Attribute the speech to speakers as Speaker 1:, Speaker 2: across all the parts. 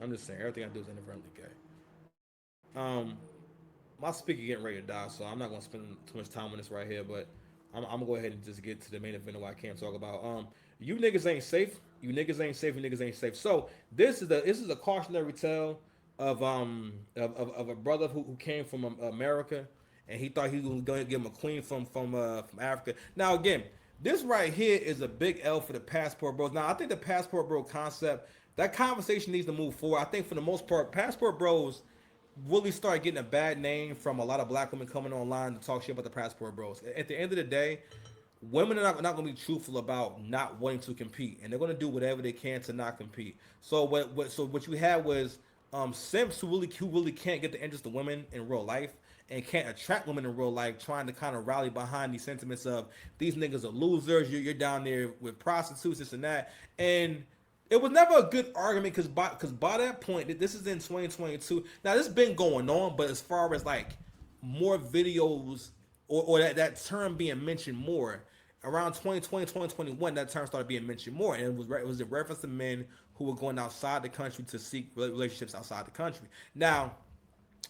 Speaker 1: I'm just saying everything I do is inadvertently gay. Um, my speaker getting ready to die, so I'm not gonna spend too much time on this right here. But I'm gonna go ahead and just get to the main event of what I can talk about. You niggas ain't safe. You niggas ain't safe. You niggas ain't safe. So this is a cautionary tale of a brother who came from America, and he thought he was going to give him a queen from Africa. Now again, this right here is a big L for the passport bros. Now I think the passport bro concept, that conversation needs to move forward. I think for the most part, passport bros really start getting a bad name from a lot of black women coming online to talk shit about the passport bros. At the end of the day, women are not going to be truthful about not wanting to compete, and they're going to do whatever they can to not compete. So what you had was simps who really can't get the interest of women in real life and can't attract women in real life, trying to kind of rally behind these sentiments of these niggas are losers. You're down there with prostitutes, this and that, and it was never a good argument because by that point, this is in 2022. Now this has been going on, but as far as like more videos or that term being mentioned more around 2020, 2021, that term started being mentioned more, and it was a reference to men who were going outside the country to seek relationships outside the country. Now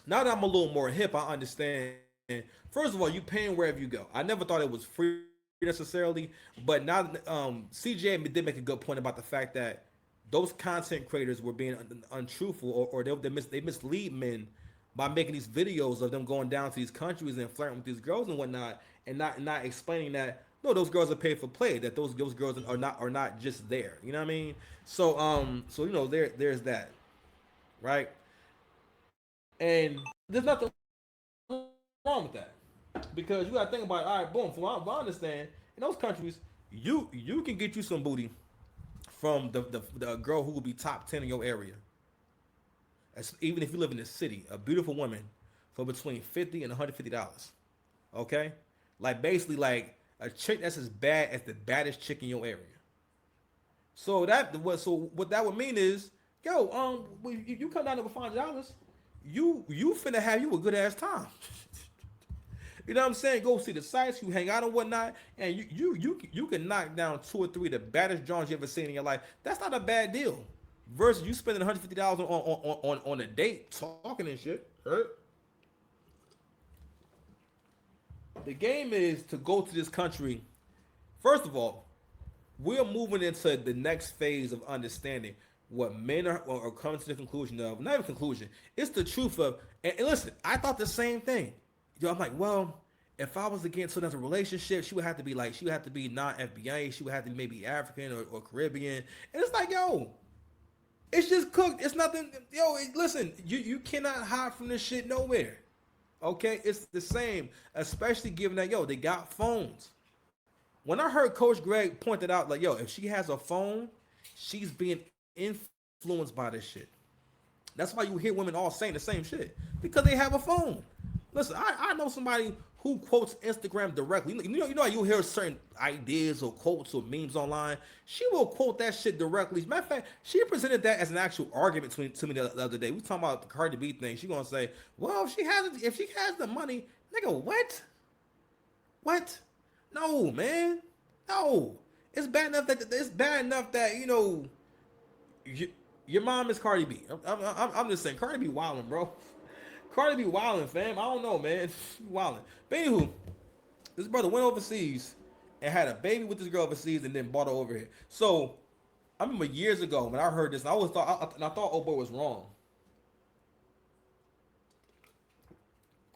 Speaker 1: that I'm a little more hip, I understand. First of all, you paying wherever you go. I never thought it was free necessarily, but now CJ did make a good point about the fact that those content creators were being untruthful, or they mislead men by making these videos of them going down to these countries and flirting with these girls and whatnot, and not explaining that no, those girls are paid for play, that those girls are not just there. You know what I mean? So there's that, right? And there's nothing wrong with that because you gotta think about it. All right, boom. From what I understand, in those countries, you can get you some booty from the girl who will be top 10 in your area. Even if you live in the city, a beautiful woman for between $50 and $150. Okay, like basically like a chick that's as bad as the baddest chick in your area. So what that would mean is, yo, when you come down there for $500, you finna have you a good ass time. You know what I'm saying? Go see the sites, you hang out and whatnot, and you can knock down two or three of the baddest joints you ever seen in your life. That's not a bad deal. Versus you spending $150 on a date talking and shit. Right? The game is to go to this country. First of all, we're moving into the next phase of understanding what men are coming to the conclusion of. Not even conclusion. It's the truth of. And listen, I thought the same thing. Yo, I'm like, well, if I was to get into another relationship, she would have to be not FBA. She would have to be maybe African or Caribbean. And it's like, yo, it's just cooked. It's nothing. Yo, listen, you cannot hide from this shit nowhere. Okay, it's the same, especially given that yo they got phones. When I heard Coach Greg pointed out like yo, if she has a phone, she's being influenced by this shit. That's why you hear women all saying the same shit because they have a phone. Listen, I know somebody who quotes Instagram directly. You know how you hear certain ideas or quotes or memes online. She will quote that shit directly. As a matter of fact, she presented that as an actual argument to me the other day. We talking about the Cardi B thing. She gonna say, "Well, if she has the money, nigga, what? What? No, man, no. It's bad enough that you, your mom is Cardi B. I'm just saying, Cardi B wildin', bro. Cardi B wildin', fam. I don't know, man. Wildin'. But anywho, this brother went overseas and had a baby with this girl overseas and then brought her over here. So I remember years ago when I heard this, I always thought I thought old boy was wrong.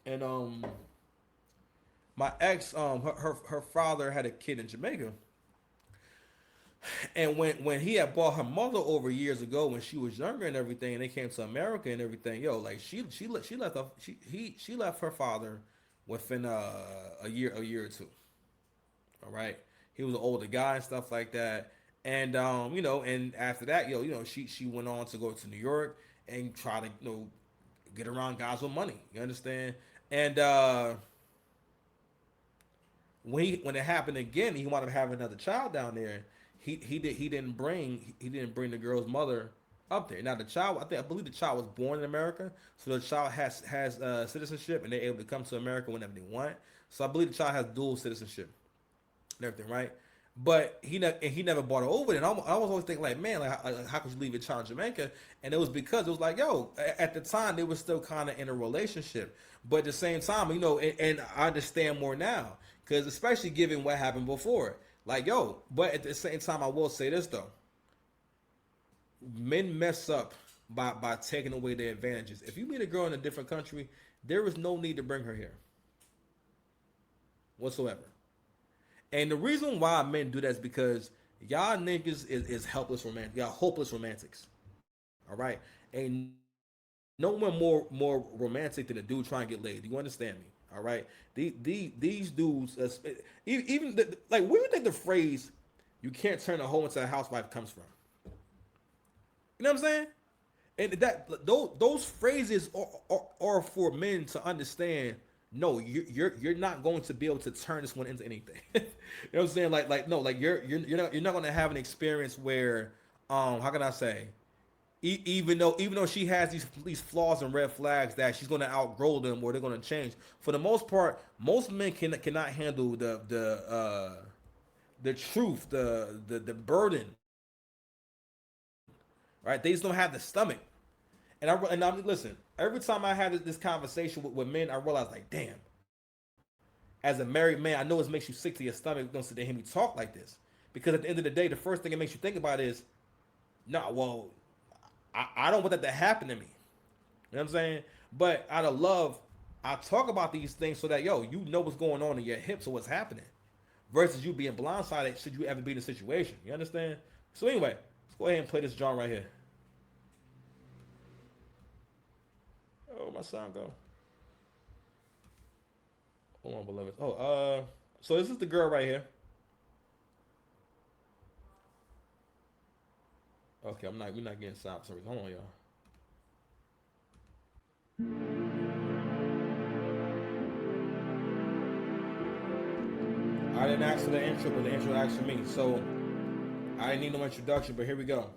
Speaker 1: And my ex, her father had a kid in Jamaica, and when he had brought her mother over years ago when she was younger and everything, and they came to America and everything, yo, like she left her father within a year or two. All right, he was an older guy and stuff like that, and and after that, she went on to go to New York and try to get around guys with money. You understand? And when it happened again, he wanted to have another child down there. He didn't bring the girl's mother up there. Now the child, I believe the child was born in America, so the child has citizenship and they're able to come to America whenever they want. So I believe the child has dual citizenship and everything, right? But he never bought her over. And I was always thinking like, man, like how could you leave your child in Jamaica? And it was because it was like, yo, at the time they were still kind of in a relationship, but at the same time, and I understand more now because especially given what happened before, like yo. But at the same time, I will say this though, men mess up by taking away their advantages. If you meet a girl in a different country, there is no need to bring her here whatsoever. And the reason why men do that is because y'all niggas is helpless romantic. Y'all hopeless romantics. All right. Ain't no one more romantic than a dude trying to get laid. Do you understand me? All right. These dudes, even like, where do you think the phrase "you can't turn a hoe into a housewife" comes from? You know what I'm saying? And those phrases are for men to understand. No, you're not going to be able to turn this one into anything. You know what I'm saying? Like no, like you're not going to have an experience where how can I say, even though she has these flaws and red flags that she's going to outgrow them or they're going to change. For the most part, most men cannot handle the truth, the burden, right? They just don't have the stomach. And I listen. Every time I have this conversation with men, I realize like, damn. As a married man, I know it makes you sick to your stomach. Don't sit there and hear me talk like this, because at the end of the day, the first thing it makes you think about is, no, well, I don't want that to happen to me. You know what I'm saying? But out of love, I talk about these things so that yo, you know what's going on in your hips or what's happening, versus you being blindsided should you ever be in a situation. You understand? So anyway, let's go ahead and play this John right here. Oh, my sound go. Hold on, beloved. So this is the girl right here. Okay, we're not getting sound for some reason. Hold on, y'all. I didn't ask for the intro, but the intro asked for me. So I didn't need no introduction, but here we go.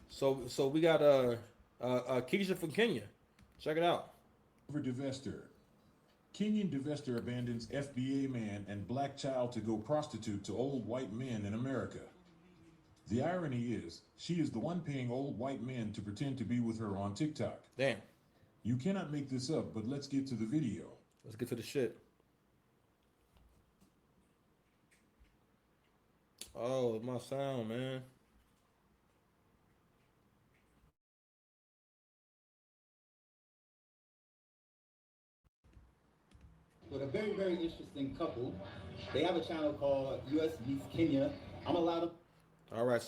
Speaker 1: So we got Keisha from Kenya. Check it out.
Speaker 2: For divester. Kenyan divester abandons FBA man and black child to go prostitute to old white men in America. The irony is, she is the one paying old white men to pretend to be with her on TikTok.
Speaker 1: Damn.
Speaker 2: You cannot make this up, but let's get to the video.
Speaker 1: Let's get to the shit. Oh, my sound, man.
Speaker 3: With a very, very interesting couple. They have a channel called US Meets Kenya. I'm allowed to.
Speaker 1: All right,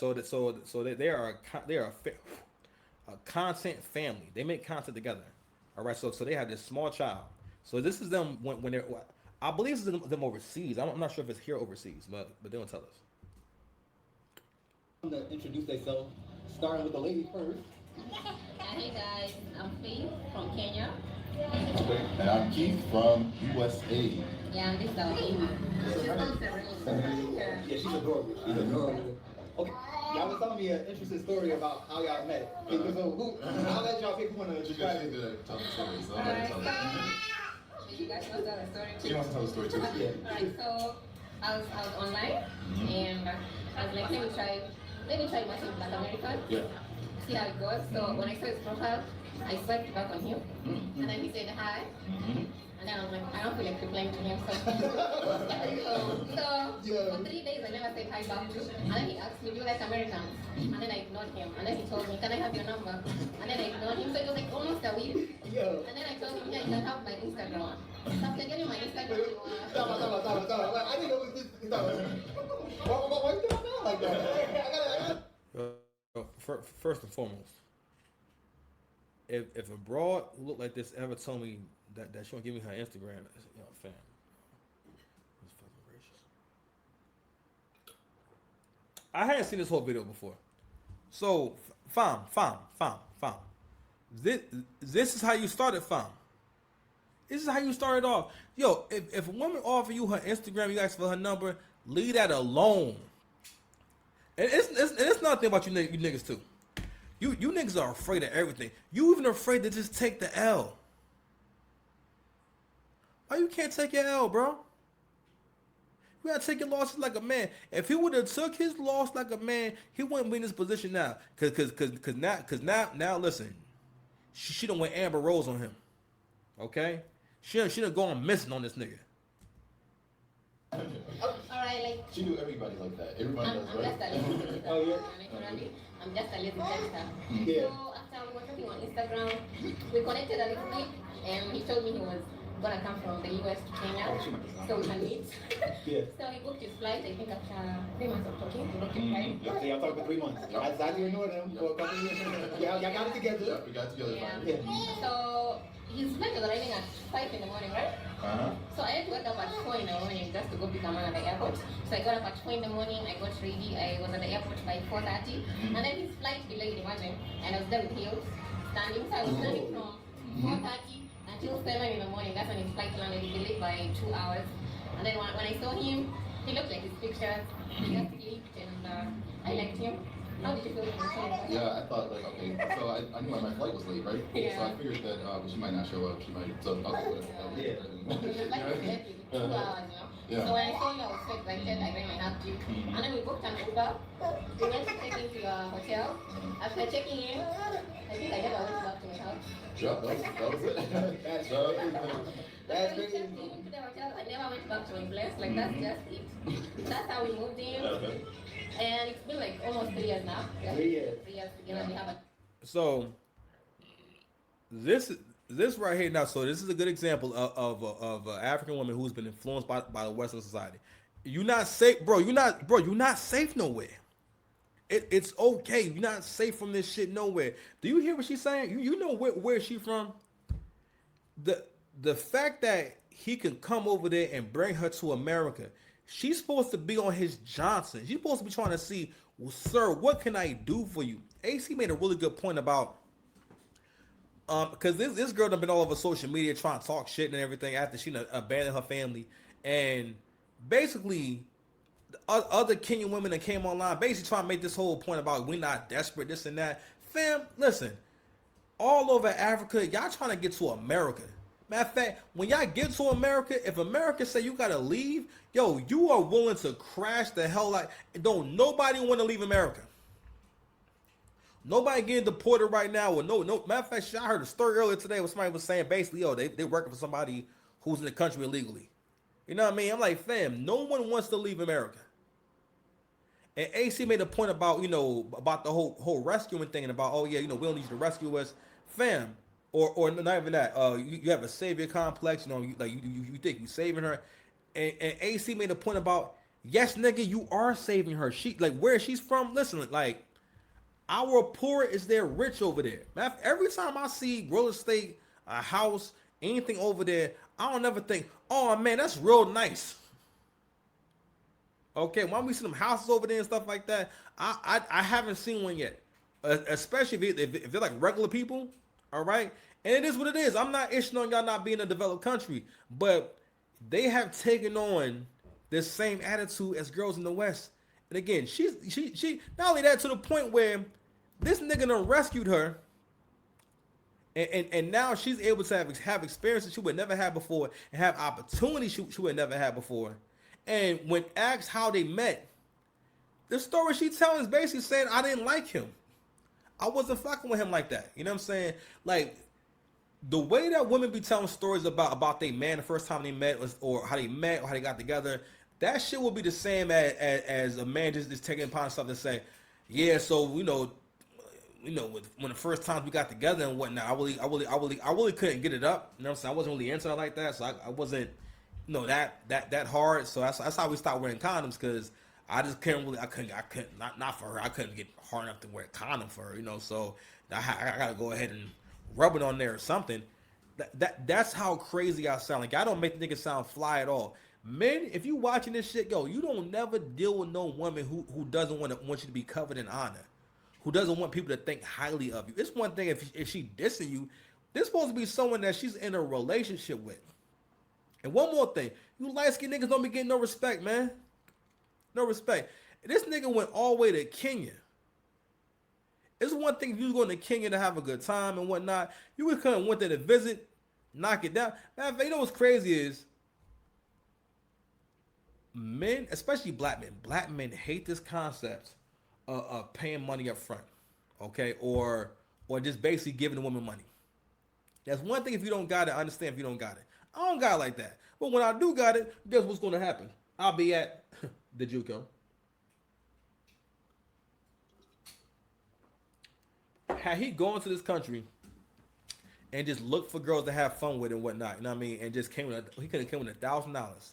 Speaker 1: they are a content family. They make content together. All right, so they have this small child. So this is them when they're. I believe this is them overseas. I'm not sure if it's here overseas, but they don't tell us.
Speaker 3: To introduce themselves, starting with the lady first.
Speaker 4: Hey guys, I'm Faith from Kenya.
Speaker 5: Okay. And I'm Keith from USA.
Speaker 4: Yeah, this is our Amy.
Speaker 3: Yeah, she's adorable. She's adorable. Okay, y'all was telling me an interesting story about how y'all met. So I'll let y'all pick one of the
Speaker 5: She tell the story, so I'm
Speaker 4: Alright.
Speaker 5: gonna tell it.
Speaker 4: You guys want to tell the story
Speaker 5: She
Speaker 4: too?
Speaker 5: wants to tell the story too.
Speaker 4: Alright, so I was online and I was like, let me try watching Black American.
Speaker 5: Yeah.
Speaker 4: See how it goes. So when I saw his profile, I swiped back on him. And then he said hi. And then I was like, I don't feel like replying to him. So for 3 days I never said hi back to him. And then he asked me, do you like Americans? And then I ignored him. And then he told me, can I have your number? And then I ignored him. So it was like almost a week. And then I told him, yeah, you can have my Instagram. So after getting my Instagram,
Speaker 3: Stop. I didn't know this. Why you doing that like that?
Speaker 1: First and foremost, if a broad who looked like this ever told me that she won't give me her Instagram, fam, it's fucking gracious. I hadn't seen this whole video before, so fam. This is how you started, fam. This is how you started off. Yo, if a woman offer you her Instagram, you ask for her number, leave that alone. And it's nothing about you niggas too. You niggas are afraid of everything. You even afraid to just take the L. Why you can't take your L, bro? You gotta take your losses like a man. If he would have took his loss like a man, he wouldn't be in this position now. Now listen, she done went Amber Rose on him. Okay, she done gone missing on this nigga.
Speaker 4: Alright, like
Speaker 5: She do everybody like that. Everybody does,
Speaker 4: I'm
Speaker 5: right?
Speaker 4: just a lazy texter.
Speaker 3: Oh, yeah?
Speaker 4: Naturally, I'm just a lazy texter.
Speaker 3: Yeah.
Speaker 4: So after we were talking on Instagram, we connected a little bit, and he told me he was gonna come from the US to Kenya, so we can meet.
Speaker 3: Yeah.
Speaker 4: So he booked his flight. I think after 3 months of talking, he booked his flight.
Speaker 3: So y'all talked for 3 months. I didn't know them for a couple of years. Y'all got it together.
Speaker 5: Yeah, we got together
Speaker 4: Yeah.
Speaker 5: finally.
Speaker 4: So his flight was arriving at 5 in the morning, right?
Speaker 5: Uh-huh.
Speaker 4: So I had to wake up at 4 in the morning just to go pick a man at the airport. So I got up at 4 in the morning, I got ready, I was at the airport by 4:30, and then his flight delayed, imagine, and I was there with heels, standing. So I was standing from 4:30 until 7 in the morning. That's when his flight landed, he delayed by 2 hours. And then when I saw him, he looked like his pictures, he just clicked, and I liked him. How did you feel when you saw him?
Speaker 5: Yeah, I thought like, okay, so I knew my flight was late, right?
Speaker 4: Yeah.
Speaker 5: So I figured that she might not show up. She might. So okay, whatever.
Speaker 3: Yeah.
Speaker 4: His flight was delayed with 2 hours, you know.
Speaker 5: Yeah.
Speaker 4: So when I saw you, I was so excited, I ran my heart beat. And then we booked an Uber. We went to check into your hotel. After checking in, I think I never went back to my house.
Speaker 5: Yeah, that was it.
Speaker 3: That's
Speaker 5: So,
Speaker 3: That's
Speaker 4: When we
Speaker 3: crazy.
Speaker 4: checked into the hotel, I never went back to my place. Like, that's just it. That's how we moved in.
Speaker 5: okay.
Speaker 4: And it's been like almost 3 years now. Yeah.
Speaker 3: 3 years.
Speaker 4: 3 years together. We have a
Speaker 1: So this right here now. So this is a good example of an African woman who's been influenced by the Western society. You're not safe, bro. You're not safe nowhere. It's okay. You're not safe from this shit nowhere. Do you hear what she's saying? You know where she from? The fact that he can come over there and bring her to America, she's supposed to be on his Johnson. She's supposed to be trying to see, well, sir, what can I do for you? AC made a really good point about because this girl done been all over social media trying to talk shit and everything after she done abandoned her family, and basically other Kenyan women that came online basically trying to make this whole point about we're not desperate, this and that. Fam, listen, all over Africa, y'all trying to get to America. Matter of fact, when y'all get to America, if America say you gotta leave, yo, you are willing to crash the hell out. Don't nobody want to leave America. Nobody getting deported right now. With no. Matter of fact, I heard a story earlier today where somebody was saying basically, yo, they working for somebody who's in the country illegally. You know what I mean? I'm like, fam, no one wants to leave America. And AC made a point about, about the whole rescuing thing and about, oh yeah, we don't need you to rescue us, fam, or not even that. You have a savior complex, you think you saving her, and AC made a point about, yes, nigga, you are saving her. She where she's from. Listen, like our poor is there rich over there. Every time I see real estate, a house, anything over there, I don't ever think, oh man, that's real nice. Okay, when we see them houses over there and stuff like that, I haven't seen one yet. Especially if they're like regular people, all right? And it is what it is. I'm not issuing on y'all not being a developed country, but they have taken on this same attitude as girls in the West. And again, she not only that, to the point where this nigga done rescued her, and now she's able to have experiences she would never have before and have opportunities she would never have before. And when asked how they met, the story she telling is basically saying, I didn't like him. I wasn't fucking with him like that. You know what I'm saying? Like, the way that women be telling stories about their man the first time they met, or how they met, or how they got together, that shit will be the same as a man just taking upon something to say, yeah, so, when the first time we got together and whatnot, I really couldn't get it up. You know what I'm saying? I wasn't really into it like that, so I wasn't, that hard. So that's how we stopped wearing condoms, because I just I couldn't, not for her. I couldn't get hard enough to wear a condom for her, so I gotta go ahead and rub it on there or something. That's how crazy I sound. Like, I don't make the nigga sound fly at all. Men, if you watching this shit, you don't never deal with no woman who doesn't want you to be covered in honor, who doesn't want people to think highly of you. It's one thing if she dissing you, this supposed to be someone that she's in a relationship with. And one more thing, you light-skinned niggas don't be getting no respect, man. No respect. This nigga went all the way to Kenya. It's one thing if you was going to Kenya to have a good time and whatnot. You would come and went there to visit, knock it down. Man, you know what's crazy is, men, especially black men hate this concept of paying money up front, okay, or just basically giving a woman money. That's one thing. If you don't got it, I understand if you don't got it. I don't got it like that. But when I do got it, guess what's going to happen? I'll be at the JUCO. Had he gone to this country and just looked for girls to have fun with and whatnot, you know what I mean, and just he could have came with $1,000.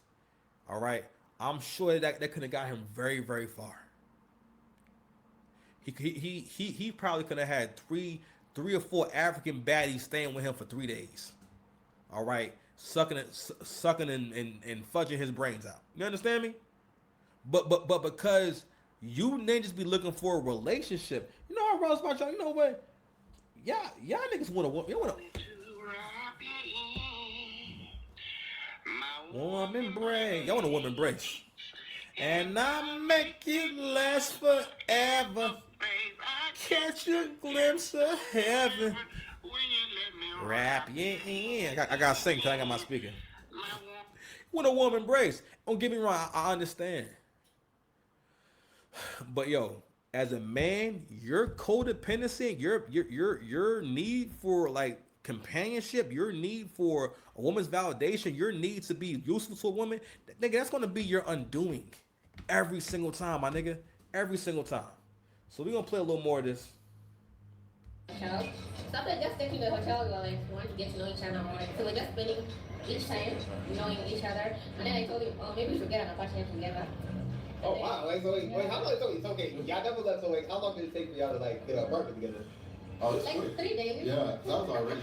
Speaker 1: All right, I'm sure that could have got him very, very far. He probably could have had three or four African baddies staying with him for 3 days. All right, sucking and fudging his brains out. You understand me? But because you niggas be looking for a relationship, you know I run about y'all. You know what? Y'all niggas want a woman brace. Y'all want a woman brace. And I make it last forever. Catch a glimpse of heaven. Wrap you in. I gotta sing because I got my speaker. Want a woman brace. Don't get me wrong, I understand. But yo, as a man, your codependency, your need for like companionship, your need for a woman's validation, your need to be useful to a woman, nigga, that's gonna be your undoing every single time, my nigga. Every single time. So we're gonna play a little more of this.
Speaker 4: Hotel. So after just getting to the hotel, we were like, we wanted to get to know each other more. So we're just spending each time knowing each other. And then I told him, oh, maybe we should get an apartment together.
Speaker 3: Oh wow! Wait, how long? It's okay. Y'all never left. So how long did it take for y'all to like get an apartment together?
Speaker 5: Oh, it's
Speaker 4: Like
Speaker 5: quick.
Speaker 4: 3 days.
Speaker 5: Yeah, that was already.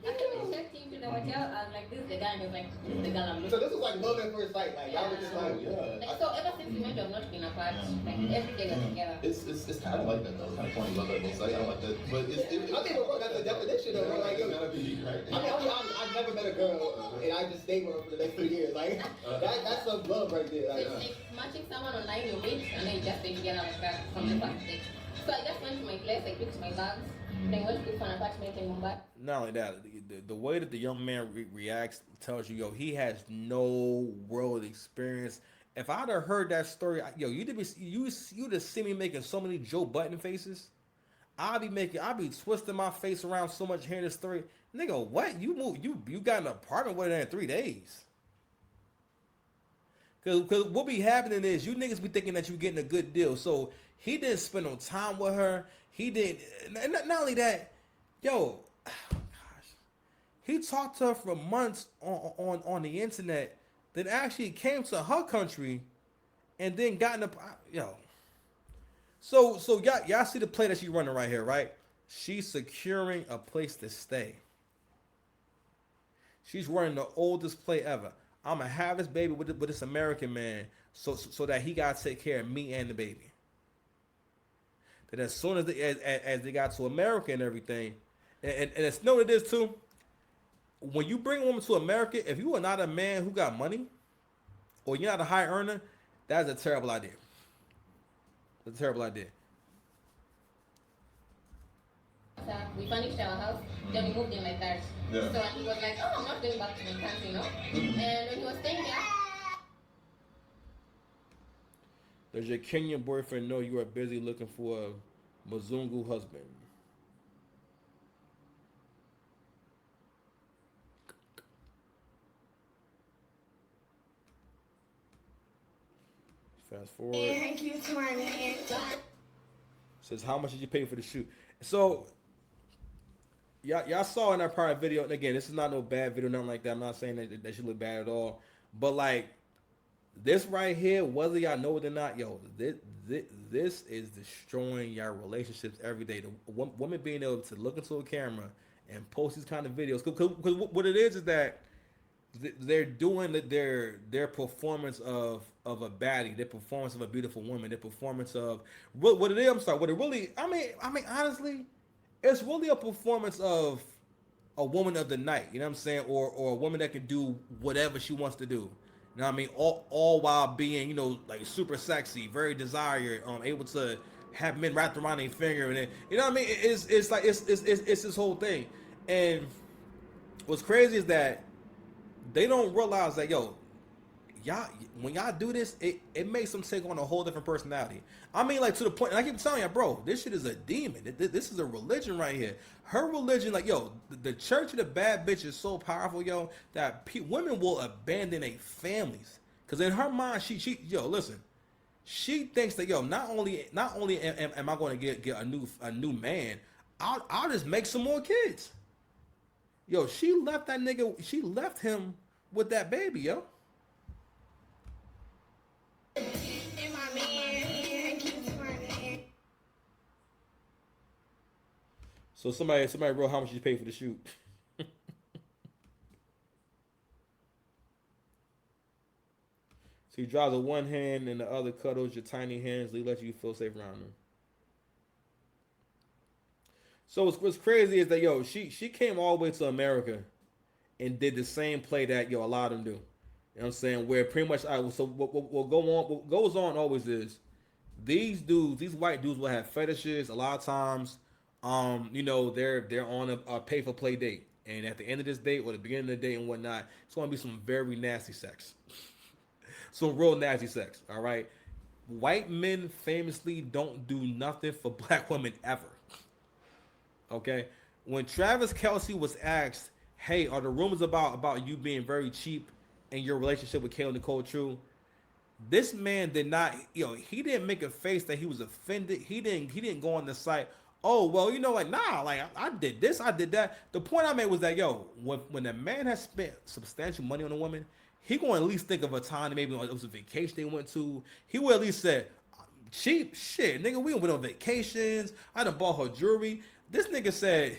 Speaker 4: After we checked into the hotel, I was like, this is the guy, and he was like, this is the girl I'm
Speaker 3: So
Speaker 4: looking
Speaker 3: this was like love at first sight. Like y'all were just like,
Speaker 5: Yeah.
Speaker 4: Like, so ever since we met, we have not been apart. Like, every day we're together.
Speaker 5: It's kind of like that though. It's kind of funny. Love at both sides. I don't like that, but it's.
Speaker 3: I think that's the definition of it. Like,
Speaker 5: It's gotta be right.
Speaker 3: I've never met a girl and I just stayed with her for the next 3 years. Like that's some love right there.
Speaker 4: So
Speaker 3: Like,
Speaker 4: it's like matching someone online you meet, and then you just stay together like that from the first day. So I just went to my place, I picked my bags, then went to look for an apartment in Mumbai.
Speaker 1: Not only that, the way that the young man reacts tells you, yo, he has no world experience. If I'd have heard that story, you'd have seen me making so many Joe Button faces. I'd be twisting my face around so much hearing this story. Nigga, what? You got an apartment with her in 3 days. Cause what be happening is you niggas be thinking that you getting a good deal. So he didn't spend no time with her. He didn't. Not only that, yo, oh gosh, he talked to her for months on the internet. Then actually came to her country, and then got in the yo. So y'all see the play that she's running right here, right? She's securing a place to stay. She's running the oldest play ever. I'ma have this baby with this American man, so that he gotta take care of me and the baby. That as soon as they got to America and everything, and it's know what it is too. When you bring a woman to America, if you are not a man who got money, or you're not a high earner, that's a terrible idea. That's a terrible idea.
Speaker 4: We furnished our house, then we moved in like that.
Speaker 5: Yeah.
Speaker 4: So he was like, oh, I'm not going back to my country, no? And when he was staying there,
Speaker 1: Does your Kenyan boyfriend know you are busy looking for a Mzungu husband? Fast forward.
Speaker 6: Thank you, Tony.
Speaker 1: Says, how much did you pay for the shoot? So, y'all saw in that prior video, and again, this is not no bad video, nothing like that. I'm not saying that should look bad at all. But, like, this right here, whether y'all know it or not, yo, this is destroying y'all relationships every day. The woman being able to look into a camera and post these kind of videos. Because what it is that they're doing their performance of a baddie, their performance of a beautiful woman, their performance of what it is. I'm sorry. What it really, I mean, honestly, it's really a performance of a woman of the night. You know what I'm saying? Or a woman that can do whatever she wants to do. You know what I mean? All while being, you know, like super sexy, very desired, able to have men wrapped around their finger, and you know what I mean? It's like it's this whole thing. And what's crazy is that they don't realize that, yo, y'all, when y'all do this, it makes them take on a whole different personality. I mean, like, to the point, and I keep telling you, bro, this shit is a demon. This is a religion right here. Her religion, like, yo, the church of the bad bitch is so powerful, yo, that women will abandon their families. Because in her mind, yo, listen, she thinks that, yo, not only am I going to get a new man, I'll just make some more kids. Yo, she left him with that baby, yo. So somebody wrote how much you paid for the shoot. So he drives with one hand and the other cuddles your tiny hands. He lets you feel safe around him. So what's crazy is that, yo, she came all the way to America and did the same play that, yo, a lot of them do. You know what I'm saying? Where pretty much, so what goes on always is these white dudes will have fetishes a lot of times. You know, they're on a pay for play date, and at the end of this date or the beginning of the date and whatnot, it's going to be some very nasty sex. Some real nasty sex, all right? White men famously don't do nothing for black women ever. Okay? When Travis Kelce was asked, hey, are the rumors about you being very cheap in your relationship with Kayla Nicole true? This man did not, he didn't make a face that he was offended. He didn't go on the site, oh, well, like, nah, like, I did this, I did that. The point I made was that, yo, when a man has spent substantial money on a woman, he going to at least think of a time that maybe it was a vacation they went to. He would at least say, cheap shit, nigga, we went on vacations. I done bought her jewelry. This nigga said,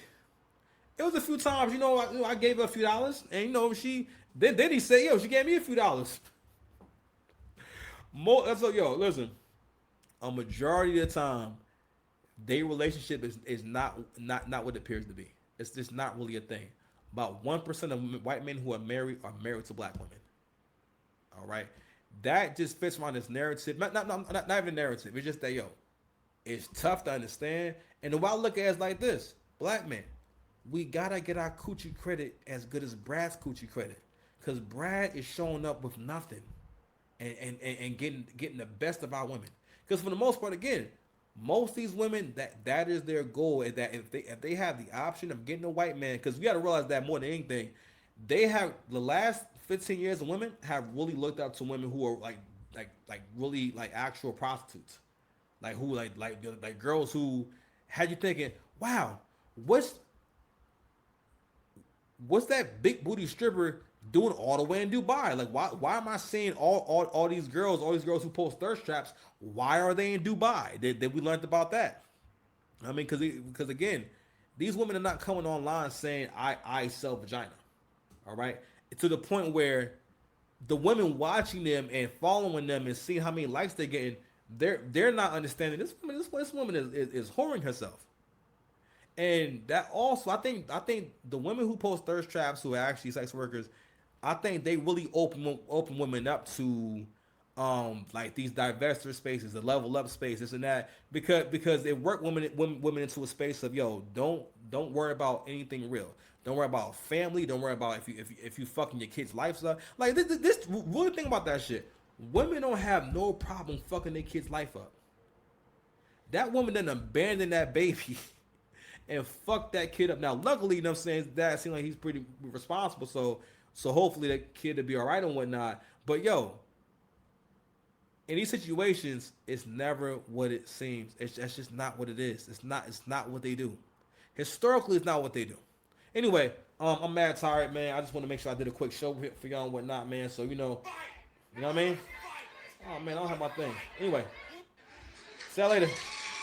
Speaker 1: it was a few times, I gave her a few dollars. And, then he said, yo, she gave me a few dollars. So, yo, listen, a majority of the time, their relationship is not what it appears to be. It's just not really a thing. About 1% of white men who are married to black women. All right, that just fits around this narrative. Not even a narrative. It's just that, yo, it's tough to understand. And the way I look at it is like this: black men, we gotta get our coochie credit as good as Brad's coochie credit, because Brad is showing up with nothing, and getting the best of our women. Because for the most part, again, most of these women, that is their goal, is that if they have the option of getting a white man, because we got to realize that more than anything, they have the last 15 years of women have really looked up to women who are like really like actual prostitutes, like who like girls who had you thinking, wow, what's that big booty stripper doing all the way in Dubai? Like, why am I seeing all these girls who post thirst traps? Why are they in Dubai? Did we learned about that? I mean, because again, these women are not coming online saying I sell vagina. All right, to the point where the women watching them and following them and seeing how many likes they're getting, they're not understanding this woman is whoring herself. And that also, I think the women who post thirst traps, who are actually sex workers, I think they really open women up to like these divestor spaces, the level up space, this and that, because it worked women into a space of, yo, don't worry about anything real. Don't worry about family. Don't worry about if you fucking your kids' lives up. Like this really think about that shit. Women don't have no problem fucking their kids' life up. That woman done abandoned that baby and fuck that kid up. Now, luckily, I'm saying, dad seems like he's pretty responsible, so hopefully that kid will be all right and whatnot. But yo, in these situations, it's never what it seems. That's just not what it is. It's not what they do. Historically, it's not what they do. Anyway, I'm mad tired, man. I just want to make sure I did a quick show for y'all and whatnot, man. So you know what I mean? Oh man, I don't have my thing. Anyway, see y'all later.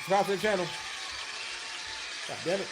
Speaker 1: Subscribe to the channel. God damn it.